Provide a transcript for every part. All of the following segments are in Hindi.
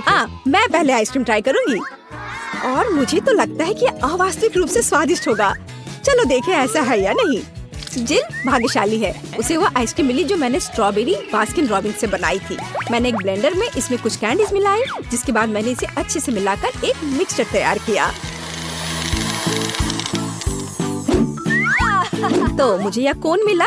मैं पहले आइसक्रीम ट्राई करूंगी और मुझे तो लगता है कि अवास्तविक रूप से स्वादिष्ट होगा। चलो देखें ऐसा है या नहीं। जिल भाग्यशाली है, उसे वो आइसक्रीम मिली जो मैंने स्ट्रॉबेरी बास्किन रॉबिन्स से बनाई थी। मैंने एक ब्लेंडर में इसमें कुछ कैंडीज मिलाई, जिसके बाद मैंने इसे अच्छे से मिलाकर एक मिक्सचर तैयार किया। तो मुझे यह कोन मिला,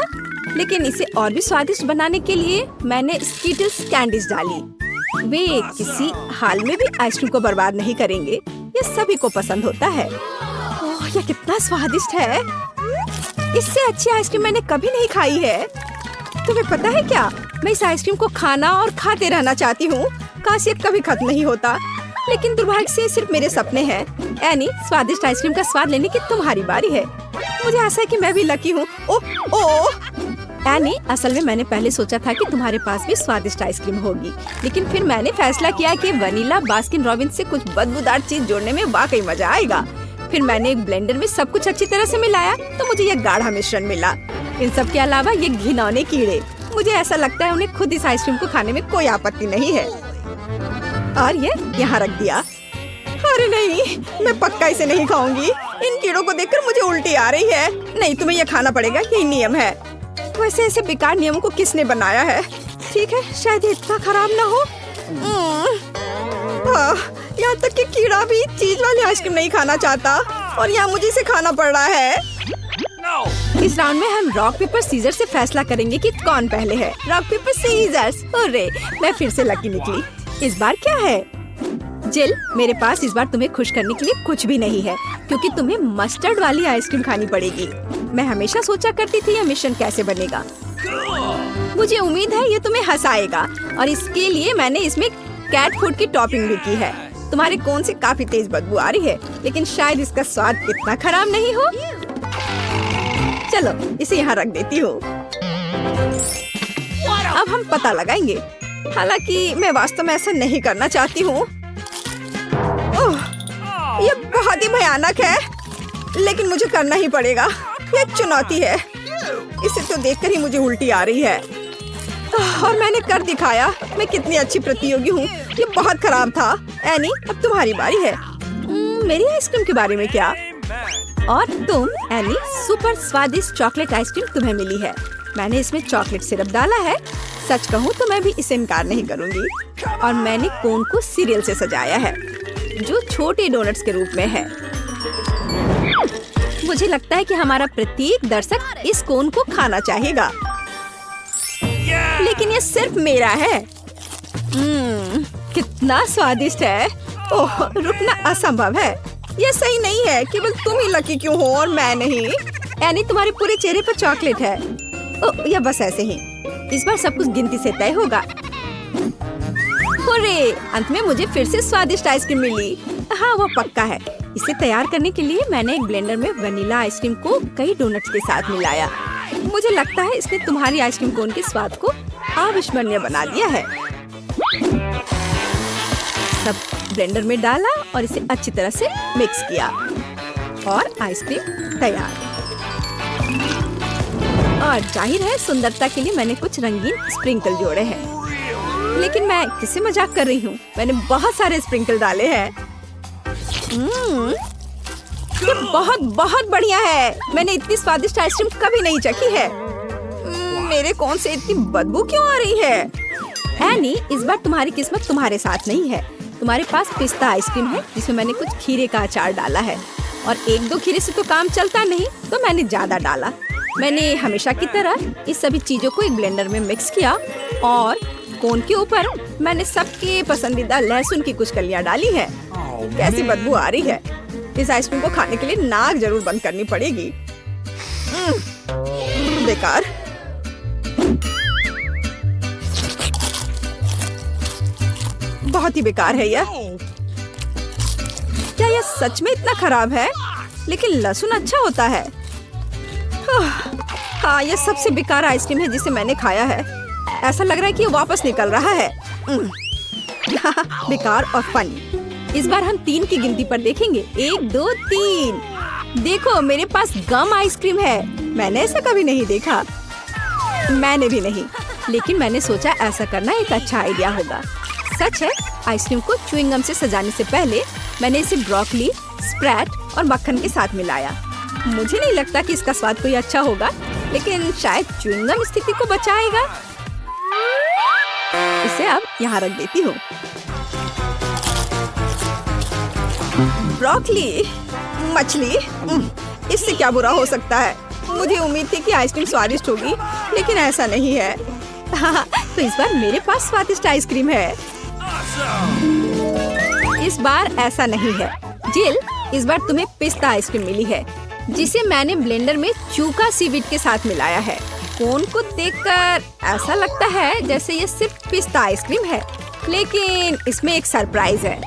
लेकिन इसे और भी स्वादिष्ट बनाने के लिए मैंने स्कीटल्स कैंडीज डाली। वे किसी हाल में भी आइसक्रीम को बर्बाद नहीं करेंगे, यह सभी को पसंद होता है। ओह, यह कितना स्वादिष्ट है। इससे अच्छी आइसक्रीम मैंने कभी नहीं खाई है। तुम्हें पता है क्या, मैं इस आइसक्रीम को खाना और खाते रहना चाहती हूँ। काश ये कभी खत्म नहीं होता, लेकिन दुर्भाग्य से सिर्फ मेरे सपने हैं। एनी, स्वादिष्ट आइसक्रीम का स्वाद लेने की तुम्हारी बारी है। मुझे आशा है कि मैं भी लकी हूँ। एनी, असल में मैंने पहले सोचा था कि तुम्हारे पास भी स्वादिष्ट आइसक्रीम होगी, लेकिन फिर मैंने फैसला किया कि वनीला बास्किन रॉबिन्स से कुछ बदबूदार चीज जोड़ने में वाकई मजा आएगा। फिर मैंने एक ब्लेंडर में सब कुछ अच्छी तरह से मिलाया, तो मुझे यह गाढ़ा मिश्रण मिला। इन सब के अलावा ये घिनौने कीड़े, मुझे ऐसा लगता है उन्हें खुद इस आइसक्रीम को खाने में कोई आपत्ति नहीं है। और ये यहाँ रख दिया। अरे नहीं, मैं पक्का इसे नहीं खाऊंगी। इन कीड़ों को देखकर मुझे उल्टी आ रही है। नहीं, तुम्हें यह खाना पड़ेगा, यही नियम है। वैसे ऐसे बेकार नियमों को किसने बनाया है? ठीक है, शायद इतना खराब ना हो। यहाँ तक कि कीड़ा भी चीज वाली आइसक्रीम नहीं खाना चाहता, और यहाँ मुझे इसे खाना पड़ रहा है। इस राउंड में हम रॉक पेपर सीजर से फैसला करेंगे कि कौन पहले है। Rock paper scissors. अरे, मैं फिर से लकी निकली। इस बार क्या है? जिल, मेरे पास इस बार तुम्हें खुश करने के लिए कुछ भी नहीं है, क्योंकि तुम्हें मस्टर्ड वाली आइसक्रीम खानी पड़ेगी। मैं हमेशा सोचा करती थी यह मिश्रण कैसे बनेगा। मुझे उम्मीद है ये तुम्हें हंसाएगा, और इसके लिए मैंने इसमें कैट फूड की टॉपिंग भी की है। तुम्हारे कोन से काफी तेज बदबू आ रही है, लेकिन शायद इसका स्वाद इतना खराब नहीं हो। चलो इसे यहाँ रख देती हूँ। अब हम पता लगाएंगे, हालांकि मैं वास्तव में ऐसा नहीं करना चाहती हूँ। ये बहुत ही भयानक है, लेकिन मुझे करना ही पड़ेगा। ये चुनौती है। इसे तो देखकर ही मुझे उल्टी आ रही है। और मैंने कर दिखाया। मैं कितनी अच्छी प्रतियोगी हूँ। ये बहुत खराब था। एनी, अब तुम्हारी बारी है। मेरी आइसक्रीम के बारे में क्या? और तुम एनी, सुपर स्वादिष्ट चॉकलेट आइसक्रीम तुम्हें मिली है। मैंने इसमें चॉकलेट सिरप डाला है। सच कहूँ तो मैं भी इसे इनकार नहीं करूँगी। और मैंने कोन को सीरियल से सजाया है, जो छोटे डोनट्स के रूप में है। मुझे लगता है कि हमारा प्रत्येक दर्शक इस कोन को खाना चाहेगा, लेकिन ये सिर्फ मेरा है। कितना स्वादिष्ट है। ओह, रुकना असंभव है। ये सही नहीं है। केवल तुम ही लकी क्यों हो और मैं नहीं? यानी तुम्हारे पूरे चेहरे पर चॉकलेट है। ओह, या बस ऐसे ही। इस बार सब कुछ गिनती से तय होगा। अरे, अंत में मुझे फिर से स्वादिष्ट आइसक्रीम मिली। हाँ, वो पक्का है। इसे तैयार करने के लिए मैंने एक ब्लेंडर में वनीला आइसक्रीम को कई डोनट्स के साथ मिलाया। मुझे लगता है इसने तुम्हारी आइसक्रीम कोन के स्वाद को अविस्मरणीय बना दिया है। सब ब्लेंडर में डाला और इसे अच्छी तरह से मिक्स किया, और आइसक्रीम तैयार। और जाहिर है, सुंदरता के लिए मैंने कुछ रंगीन स्प्रिंकल जोड़े हैं। लेकिन मैं किससे मजाक कर रही हूँ? मैंने बहुत सारे स्प्रिंकल डाले हैं। ये बहुत बहुत बढ़िया है। मैंने इतनी स्वादिष्ट आइसक्रीम कभी नहीं चखी है। मेरे कोन से इतनी बदबू क्यों आ रही है? एनी, इस बार तुम्हारी किस्मत तुम्हारे साथ नहीं है। तुम्हारे पास पिस्ता आइसक्रीम है, जिसमें मैंने कुछ खीरे का अचार डाला है। और एक दो खीरे से तो काम चलता नहीं, तो मैंने ज्यादा डाला। मैंने हमेशा की तरह इस सभी चीजों को एक ब्लेंडर में मिक्स किया, और कोन के ऊपर मैंने सबके पसंदीदा लहसुन की कुछ कलियां डाली है। कैसी बदबू आ रही है। इस आइसक्रीम को खाने के लिए नाक जरूर बंद करनी पड़ेगी। बेकार। बहुत ही बेकार है यह। क्या यह सच में इतना खराब है? लेकिन लहसुन अच्छा होता है। हाँ, यह सबसे बेकार आइसक्रीम है जिसे मैंने खाया है। ऐसा लग रहा है कि ये वापस निकल रहा है। बेकार और फनी। इस बार हम 3 की गिनती पर देखेंगे। 1, 2, 3। देखो, मेरे पास गम आइसक्रीम है। मैंने ऐसा कभी नहीं देखा। मैंने भी नहीं, लेकिन मैंने सोचा ऐसा करना एक अच्छा आइडिया होगा। सच है, आइसक्रीम को च्युइंगम से सजाने से पहले मैंने इसे ब्रोकली, स्प्रेड और मक्खन के साथ मिलाया। मुझे नहीं लगता कि इसका स्वाद कोई अच्छा होगा, लेकिन शायद च्युइंगम स्थिति को बचाएगा। इसे अब यहाँ रख देती हूँ। ब्रोकली, मछली, इससे क्या बुरा हो सकता है। मुझे उम्मीद थी कि आइसक्रीम स्वादिष्ट होगी, लेकिन ऐसा नहीं है। हाँ, तो इस बार मेरे पास स्वादिष्ट आइसक्रीम है। इस बार ऐसा नहीं है। जिल, इस बार तुम्हें पिस्ता आइसक्रीम मिली है, जिसे मैंने ब्लेंडर में चूका सीविड के साथ मिलाया है। कोन को देखकर ऐसा लगता है जैसे ये सिर्फ पिस्ता आइसक्रीम है, लेकिन इसमें एक सरप्राइज है।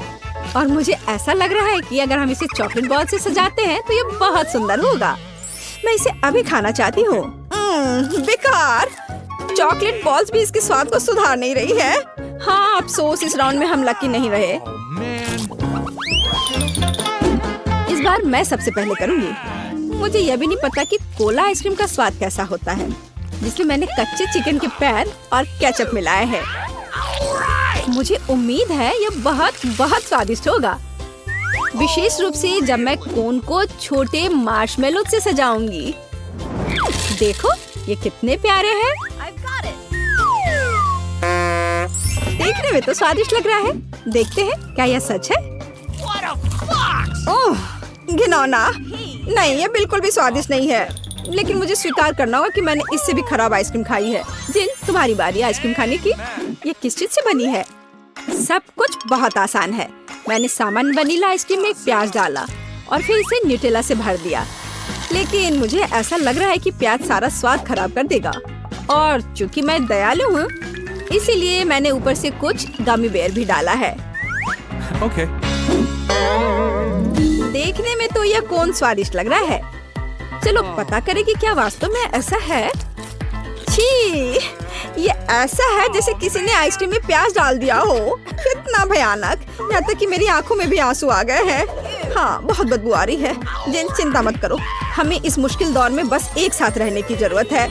और मुझे ऐसा लग रहा है कि अगर हम इसे चॉकलेट बॉल से सजाते हैं तो ये बहुत सुंदर होगा। मैं इसे अभी खाना चाहती हूँ। बेकार, चॉकलेट बॉल्स भी इसके स्वाद को सुधार नहीं रही है। हाँ, अफसोस इस राउंड में हम लकी नहीं रहे। इस बार मैं सबसे पहले करूँगी। मुझे यह भी नहीं पता कि कोला आइसक्रीम का स्वाद कैसा होता है, जिसमें मैंने कच्चे चिकन के पैर और केचप मिलाया है। मुझे उम्मीद है यह बहुत बहुत स्वादिष्ट होगा, विशेष रूप से जब मैं कोन को छोटे मार्शमेलो से सजाऊंगी। देखो ये कितने प्यारे हैं। देखने में तो स्वादिष्ट लग रहा है। देखते हैं क्या यह सच है। ओह, घिनौना। नहीं, ये बिल्कुल भी स्वादिष्ट नहीं है, लेकिन मुझे स्वीकार करना होगा कि मैंने इससे भी खराब आइसक्रीम खाई है। जिल, तुम्हारी बारी आइसक्रीम खाने की। ये किस चीज से बनी है? सब कुछ बहुत आसान है। मैंने सामान्य वनीला आइसक्रीम में प्याज डाला और फिर इसे न्यूटेला से भर दिया, लेकिन मुझे ऐसा लग रहा है कि प्याज सारा स्वाद खराब कर देगा। और चूंकि मैं दयालु हूँ, इसीलिए मैंने ऊपर से कुछ गमी बेयर भी डाला है। Okay. देखने में तो यह कोन स्वादिष्ट लग रहा है। चलो पता करें कि क्या वास्तव में ऐसा है। छी, ये ऐसा है जैसे किसी ने आइसक्रीम में प्याज डाल दिया हो। कितना भयानक, यहाँ तक कि मेरी आंखों में भी आंसू आ गए हैं। हाँ, बहुत बदबू आ रही है। जिन, चिंता मत करो, हमें इस मुश्किल दौर में बस एक साथ रहने की जरूरत है।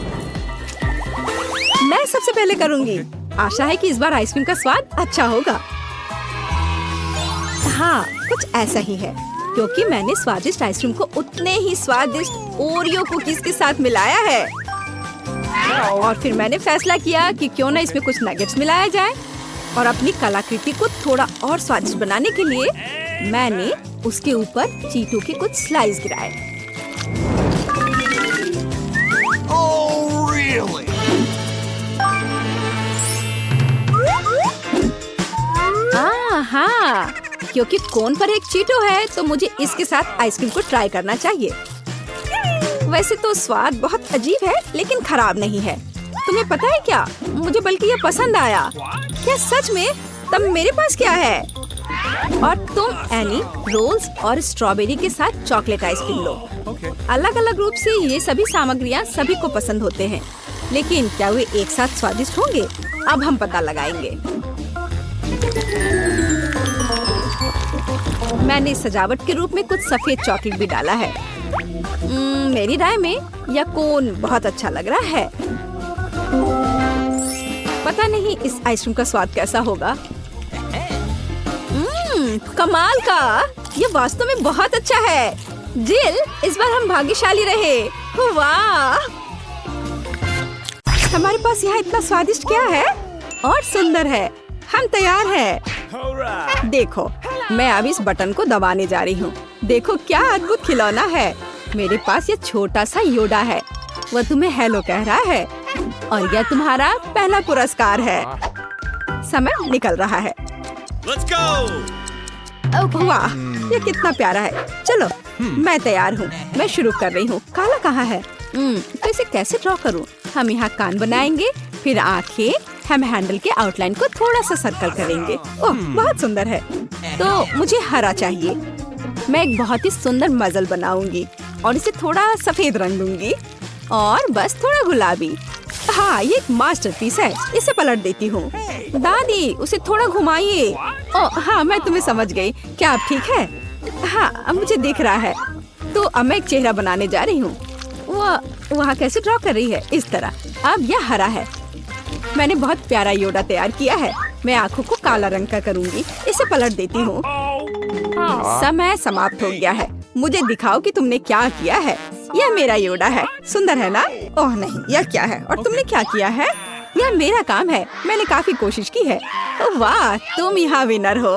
मैं सबसे पहले करूँगी। आशा है कि इस बार आइसक्रीम का स्वाद अच्छा होगा। हाँ, कुछ ऐसा ही है, क्योंकि मैंने स्वादिष्ट आइसक्रीम को उतने ही स्वादिष्ट ओरियो कुकीज के साथ मिलाया है। और फिर मैंने फैसला किया कि क्यों ना इसमें कुछ नगेट्स मिलाया जाए। और अपनी कलाकृति को थोड़ा और स्वादिष्ट बनाने के लिए मैंने उसके ऊपर चीटो के कुछ स्लाइस गिराए। Oh, really? हाँ, क्योंकि कोन पर एक चीटो है तो मुझे इसके साथ आइसक्रीम को ट्राई करना चाहिए। वैसे तो स्वाद बहुत अजीब है, लेकिन खराब नहीं है। तुम्हें पता है क्या, मुझे बल्कि ये पसंद आया। क्या सच में? तब मेरे पास क्या है? और तुम एनी रोल्स और स्ट्रॉबेरी के साथ चॉकलेट आइसक्रीम लो। अलग अलग रूप से ये सभी सामग्रियाँ सभी को पसंद होते हैं, लेकिन क्या वे एक साथ स्वादिष्ट होंगे? अब हम पता लगाएंगे। मैंने सजावट के रूप में कुछ सफेद चॉकलेट भी डाला है। मेरी राय में यह कोन बहुत अच्छा लग रहा है। पता नहीं इस आइसक्रीम का स्वाद कैसा होगा। कमाल का, ये वास्तव में बहुत अच्छा है। जिल, इस बार हम भाग्यशाली रहे। वाह, हमारे पास यहाँ इतना स्वादिष्ट क्या है और सुंदर है। हम तैयार हैं। देखो, मैं अब इस बटन को दबाने जा रही हूँ। देखो क्या अद्भुत खिलौना है। मेरे पास ये छोटा सा योडा है, वह तुम्हें हेलो कह रहा है, और यह तुम्हारा पहला पुरस्कार है। समय निकल रहा है। Let's go! वाह, ये कितना प्यारा है। चलो, मैं तैयार हूँ। मैं शुरू कर रही हूँ। काला कहाँ है? तो इसे कैसे ड्रॉ करूँ? हम यहाँ कान बनाएंगे, फिर आँखें। हम हैंडल के आउटलाइन को थोड़ा सा सर्कल करेंगे। ओह, बहुत सुंदर है। तो मुझे हरा चाहिए। मैं एक बहुत ही सुंदर मजल बनाऊंगी और इसे थोड़ा सफेद रंग दूंगी और बस थोड़ा गुलाबी। हाँ, ये एक मास्टरपीस है। इसे पलट देती हूँ। दादी, उसे थोड़ा घुमाइए। ओह हाँ, मैं तुम्हें समझ गई। क्या अब ठीक है? हाँ, अब मुझे दिख रहा है। तो अब मैं एक चेहरा बनाने जा रही हूँ। वहाँ कैसे ड्रॉ कर रही है? इस तरह। अब यह हरा है। मैंने बहुत प्यारा योडा तैयार किया है। मैं आँखों को काला रंग का करूँगी। इसे पलट देती हूँ। समय समाप्त हो गया है। मुझे दिखाओ कि तुमने क्या किया है। यह मेरा योडा है। सुंदर है ना? ओह नहीं, यह क्या है और तुमने क्या किया है? यह मेरा काम है। मैंने काफी कोशिश की है। ओह वाह, तुम यहाँ विनर हो।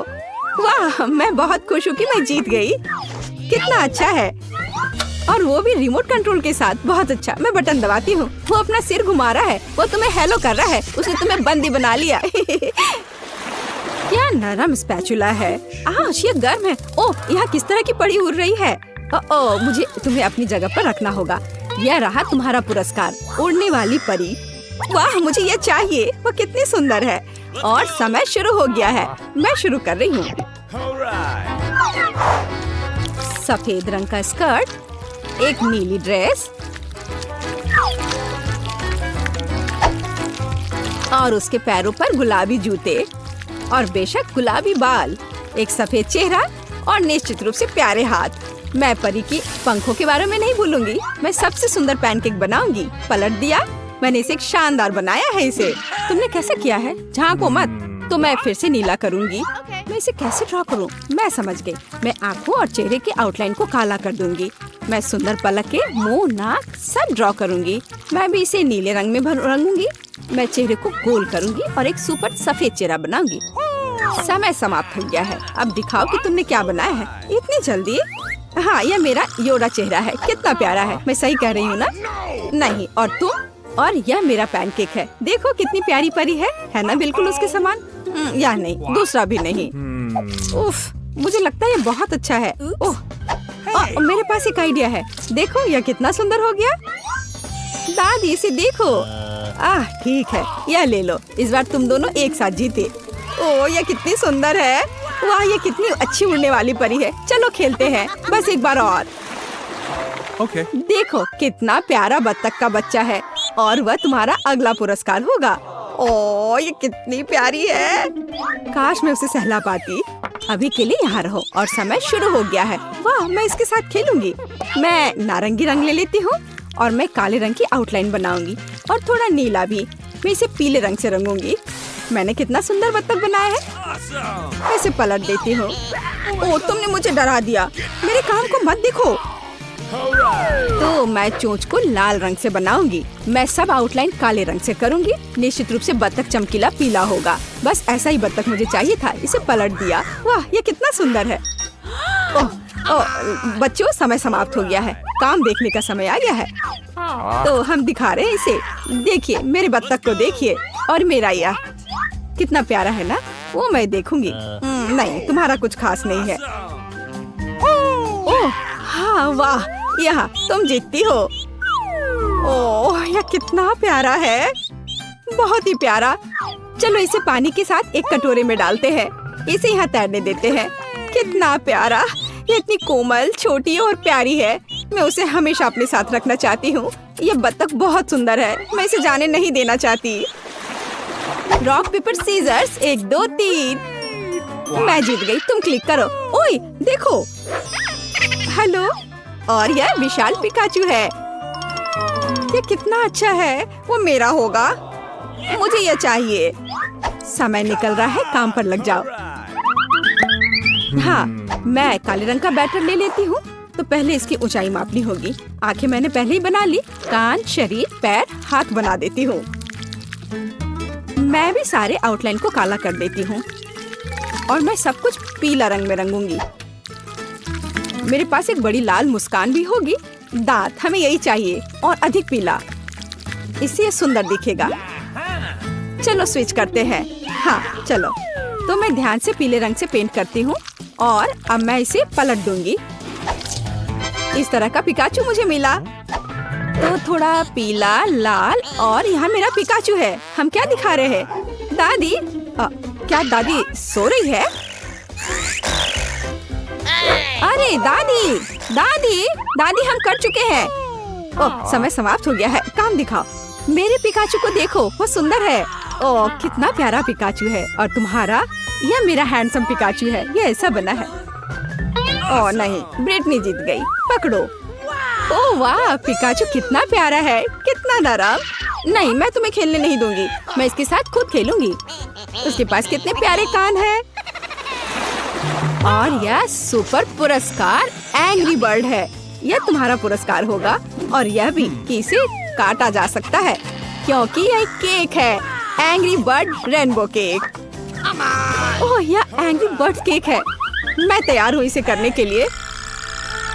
वाह, मैं बहुत खुश हूँ कि मैं जीत गई। कितना अच्छा है, और वो भी रिमोट कंट्रोल के साथ। बहुत अच्छा। मैं बटन दबाती हूँ, वो अपना सिर घुमा रहा है। वो तुम्हें हेलो कर रहा है। उसने तुम्हें बंदी बना लिया। क्या नरम स्पैचुला है। आश, ये गर्म है। ओह, यहाँ किस तरह की पड़ी उड़ रही है। ओह, मुझे तुम्हें अपनी जगह पर रखना होगा। यह रहा तुम्हारा पुरस्कार, उड़ने वाली परी। वाह, मुझे यह चाहिए। वो कितनी सुंदर है। और समय शुरू हो गया है। मैं शुरू कर रही हूँ। सफेद रंग का स्कर्ट, एक नीली ड्रेस और उसके पैरों पर गुलाबी जूते और बेशक गुलाबी बाल, एक सफेद चेहरा और निश्चित रूप से प्यारे हाथ। मैं परी की पंखों के बारे में नहीं भूलूंगी। मैं सबसे सुंदर पैनकेक बनाऊंगी। पलट दिया। मैंने इसे एक शानदार बनाया है। इसे तुमने कैसे किया है? झांको मत। तो मैं फिर से नीला करूंगी। मैं इसे कैसे ड्रॉ करूं? मैं समझ गई। मैं आंखों और चेहरे के आउटलाइन को काला कर दूंगी। मैं सुंदर पलकें, मुंह, नाक सब ड्रॉ करूंगी। मैं भी इसे नीले रंग में रंगूंगी। मैं चेहरे को गोल करूंगी और एक सुपर सफेद चेहरा बनाऊंगी। समय समाप्त हो गया है। अब दिखाओ कि तुमने क्या बनाया है। इतनी जल्दी? हाँ, यह मेरा योडा चेहरा है। कितना प्यारा है। मैं सही कह रही हूँ ना? नहीं, और तुम? और यह मेरा पैनकेक है। देखो कितनी प्यारी परी है ना? बिल्कुल उसके समान। या नहीं, दूसरा भी नहीं। उफ, मुझे लगता है ये बहुत अच्छा है। ओह, मेरे पास एक आइडिया है। देखो, यह कितना सुंदर हो गया। दादी, इसे देखो। ठीक है, यह ले लो। इस बार तुम दोनों एक साथ जीते। ओह, यह कितनी सुंदर है। वाह, ये कितनी अच्छी उड़ने वाली परी है। चलो खेलते हैं, बस एक बार और। Okay. देखो कितना प्यारा बत्तख का बच्चा है, और वह तुम्हारा अगला पुरस्कार होगा। ओह, ये कितनी प्यारी है। काश मैं उसे सहला पाती। अभी के लिए यहाँ रहो और समय शुरू हो गया है। वाह, मैं इसके साथ खेलूंगी। मैं नारंगी रंग ले लेती हूँ और मैं काले रंग की आउटलाइन बनाऊंगी और थोड़ा नीला भी। मैं इसे पीले रंग से रंगूंगी। मैंने कितना सुंदर बत्तख बनाया है। मैं इसे पलट देती हूँ। ओह, तुमने मुझे डरा दिया। मेरे काम को मत देखो। तो मैं चोंच को लाल रंग से बनाऊंगी। मैं सब आउटलाइन काले रंग से करूंगी। निश्चित रूप से बत्तख चमकीला पीला होगा। बस ऐसा ही बत्तख मुझे चाहिए था। इसे पलट दिया। वाह, ये कितना सुंदर है। ओह, बच्चों, समय समाप्त हो गया है। काम देखने का समय आ गया है। तो हम दिखा रहे हैं इसे। देखिए, मेरे बत्तख को देखिए, और मेरा यह कितना प्यारा है ना? वो मैं देखूंगी। नहीं, तुम्हारा कुछ खास नहीं है। ओह हाँ, वाह, यहाँ तुम जीतती हो। ओह, यह कितना प्यारा है। बहुत ही प्यारा। चलो इसे पानी के साथ एक कटोरे में डालते हैं। इसे यहाँ तैरने देते हैं। कितना प्यारा। ये इतनी कोमल, छोटी और प्यारी है। मैं उसे हमेशा अपने साथ रखना चाहती हूँ। यह बत्तख बहुत सुंदर है। मैं इसे जाने नहीं देना चाहती। Rock paper scissors, 1 2 3। मैं जीत गई। तुम क्लिक करो। ओए, देखो। हेलो, और यह विशाल पिकाचू है। ये कितना अच्छा है। वो मेरा होगा। मुझे यह चाहिए। समय निकल रहा है, काम पर लग जाओ। हाँ, मैं काले रंग का बैटर ले लेती हूँ। तो पहले इसकी ऊंचाई मापनी होगी। आंखें मैंने पहले ही बना ली। कान, शरीर, पैर, हाथ बना देती हूँ। मैं भी सारे आउटलाइन को काला कर देती हूँ और मैं सब कुछ पीला रंग में रंगूंगी। मेरे पास एक बड़ी लाल मुस्कान भी होगी। दांत, हमें यही चाहिए, और अधिक पीला। इससे ये सुंदर दिखेगा। चलो स्विच करते हैं। हाँ, चलो। तो मैं ध्यान से पीले रंग से पेंट करती हूँ और अब मैं इसे पलट दूंगी। इस तरह का पिकाचू मुझे मिला। तो थोड़ा पीला, लाल, और यहाँ मेरा पिकाचू है। हम क्या दिखा रहे हैं? दादी, क्या दादी सो रही है? अरे दादी, दादी, दादी, हम कर चुके हैं। ओह, समय समाप्त हो गया है। काम दिखाओ। मेरे पिकाचू को देखो, वो सुंदर है। ओह, कितना प्यारा पिकाचू है। और तुम्हारा? यह मेरा हैंडसम पिकाचू है। यह ऐसा बना है। ओह नहीं, ब्रिटनी जीत गई। पकड़ो। ओह वाह, पिकाचू कितना प्यारा है। कितना नरम। नहीं, मैं तुम्हें खेलने नहीं दूंगी। मैं इसके साथ खुद खेलूंगी। उसके पास कितने प्यारे कान हैं। और यह सुपर पुरस्कार एंग्री बर्ड है। यह तुम्हारा पुरस्कार होगा और यह भी कि इसे काटा जा सकता है क्योंकि यह एक केक है, एंग्री बर्ड रेनबो केक। ओह, यह एंग्री बर्ड केक है। मैं तैयार हूँ इसे करने के लिए।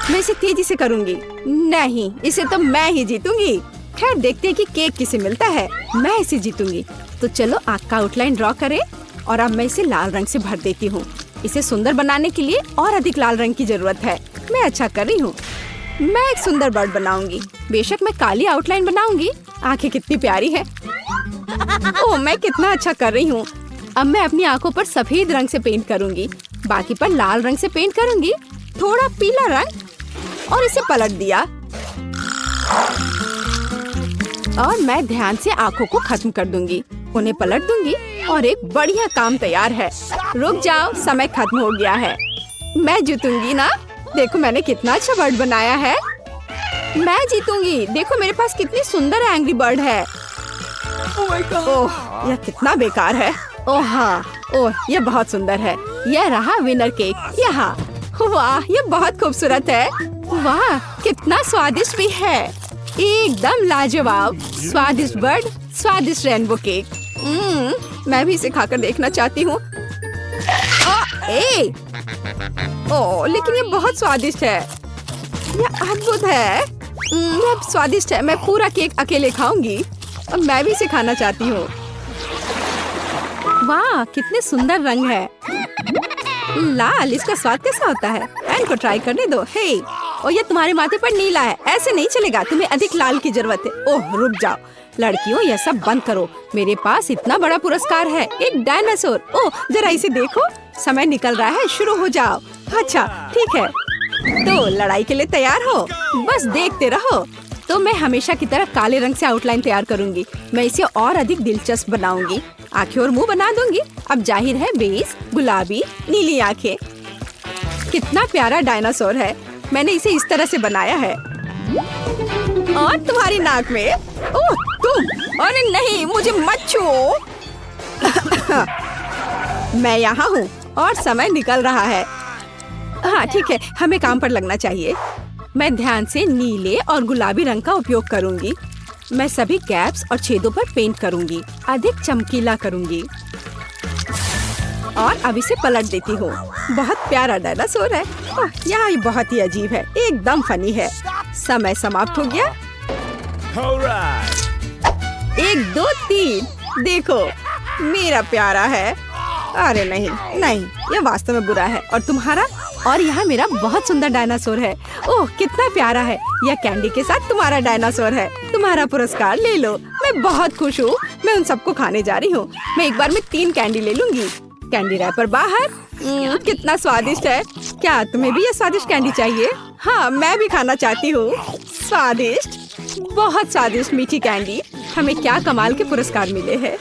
मैं इसे तेजी से करूँगी। नहीं, इसे तो मैं ही जीतूंगी। खैर, देखते हैं कि केक किसे मिलता है। मैं इसे जीतूंगी। तो चलो आग का आउटलाइन ड्रॉ करें और अब मैं इसे लाल रंग से भर देती हूँ। इसे सुंदर बनाने के लिए और अधिक लाल रंग की जरूरत है। मैं अच्छा कर रही हूँ। मैं एक सुंदर बर्ड बनाऊंगी। बेशक मैं काली आउटलाइन बनाऊंगी। आंखें कितनी प्यारी है। ओह, मैं कितना अच्छा कर रही हूँ। अब मैं अपनी आंखों पर सफेद रंग से पेंट करूंगी, बाकी पर लाल रंग से पेंट करूंगी, थोड़ा पीला रंग और इसे पलट दिया। और मैं ध्यान से आंखों को खत्म कर दूंगी, उन्हें पलट दूंगी और एक बढ़िया काम तैयार है। रुक जाओ, समय खत्म हो गया है। मैं जीतूंगी ना। देखो मैंने कितना अच्छा बर्ड बनाया है। मैं जीतूंगी। देखो मेरे पास कितनी सुंदर एंग्री बर्ड है। ओह, यह कितना बेकार है। ओह हाँ, ओह यह बहुत सुंदर है। यह रहा विनर केक यहाँ। वाह, यह बहुत खूबसूरत है। वाह, कितना स्वादिष्ट भी है। एकदम लाजवाब। स्वादिष्ट बर्ड, स्वादिष्ट रेनबो केक। मैं भी इसे खाकर देखना चाहती हूँ। ओह, लेकिन ये बहुत स्वादिष्ट है। यह अद्भुत है। यह स्वादिष्ट है। मैं पूरा केक अकेले खाऊंगी और मैं भी इसे खाना चाहती हूँ। वाह, कितने सुंदर रंग है। लाल, इसका स्वाद कैसा होता है? एन को ट्राई करने दो। हे, और ये तुम्हारे माथे पर नीला है। ऐसे नहीं चलेगा, तुम्हें अधिक लाल की जरूरत है। ओह, रुक जाओ लड़कियों, यह सब बंद करो। मेरे पास इतना बड़ा पुरस्कार है, एक डायनासोर। ओह, जरा इसे देखो। समय निकल रहा है, शुरू हो जाओ। अच्छा ठीक है, तो लड़ाई के लिए तैयार हो? बस देखते रहो। तो मैं हमेशा की तरह काले रंग से आउटलाइन तैयार करूंगी। मैं इसे और अधिक दिलचस्प बनाऊंगी। आंखें और मुंह बना दूंगी। अब जाहिर है बेस गुलाबी नीली आंखें। कितना प्यारा डायनासोर है। मैंने इसे इस तरह से बनाया है। और तुम्हारी नाक में, ओह तुम, अरे नहीं, मुझे मत छुओ। मैं यहाँ हूँ और समय निकल रहा है। हाँ ठीक है, हमें काम पर लगना चाहिए। मैं ध्यान से नीले और गुलाबी रंग का उपयोग करूंगी। मैं सभी गैप्स और छेदों पर पेंट करूंगी, अधिक चमकीला करूंगी। और अब इसे पलट देती हूँ। बहुत प्यारा डायनासोर है। यहाँ ये बहुत ही अजीब है, एकदम फनी है। समय समाप्त हो गया। 1 2 3, देखो मेरा प्यारा है। अरे नहीं नहीं, यह वास्तव में बुरा है। और तुम्हारा? और यहाँ मेरा बहुत सुंदर डायनासोर है। ओह कितना प्यारा है। यह कैंडी के साथ तुम्हारा डायनासोर है। तुम्हारा पुरस्कार ले लो। मैं बहुत खुश हूँ। मैं उन सबको खाने जा रही हूँ। मैं एक बार में 3 कैंडी ले लूंगी। कैंडी रैपर बाहर। कितना स्वादिष्ट है। क्या तुम्हें भी ये स्वादिष्ट कैंडी चाहिए? हाँ, मैं भी खाना चाहती हूँ। स्वादिष्ट, बहुत स्वादिष्ट मीठी कैंडी। हमें क्या कमाल के पुरस्कार मिले हैं।